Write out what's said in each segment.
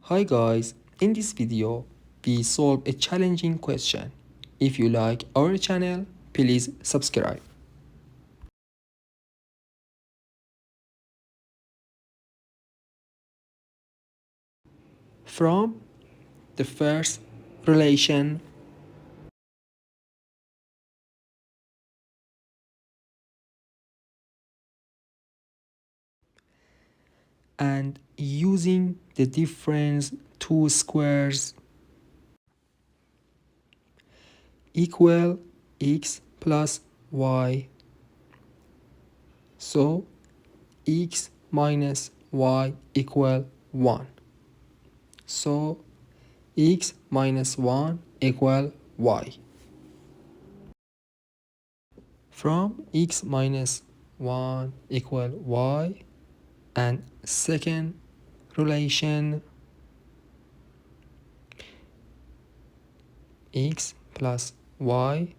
Hi guys, in this video we solve a challenging question. If you like our channel, please subscribe. From the first relation and using the difference two squares equal x plus y. So x minus y equal 1. So x minus 1 equal y. From x minus 1 equal y and second relation x plus y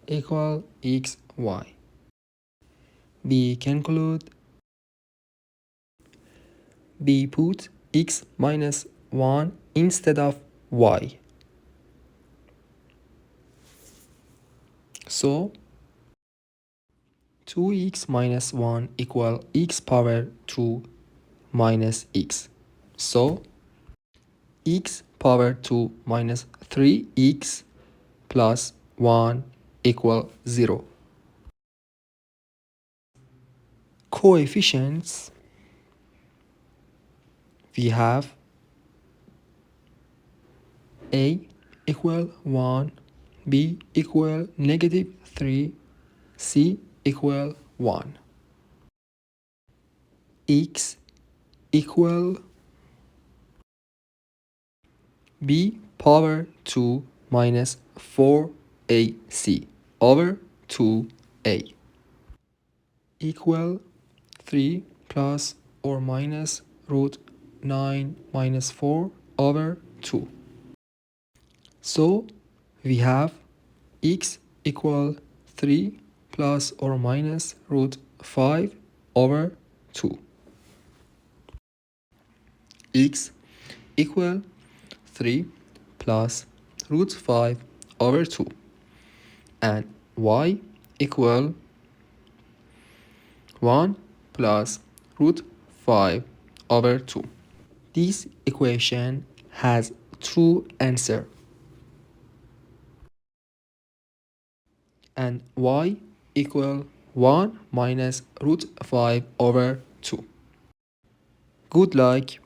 equal xy. We conclude we put x minus 1 instead of y. So 2x minus 1 equal x power 2 minus x. So x power 2 minus 3x plus 1 equal 0. Coefficients we have a equal 1, b equal negative 3, c equal 1. X equal b power 2 minus 4ac over 2a equal 3 plus or minus root 9 minus 4 over 2. So we have x equal 3 plus or minus root 5 over 2. X equal 3 plus root 5 over 2. And y equal 1 plus root 5 over 2. This equation has true answer. And y equal 1 minus root 5 over 2. Good luck!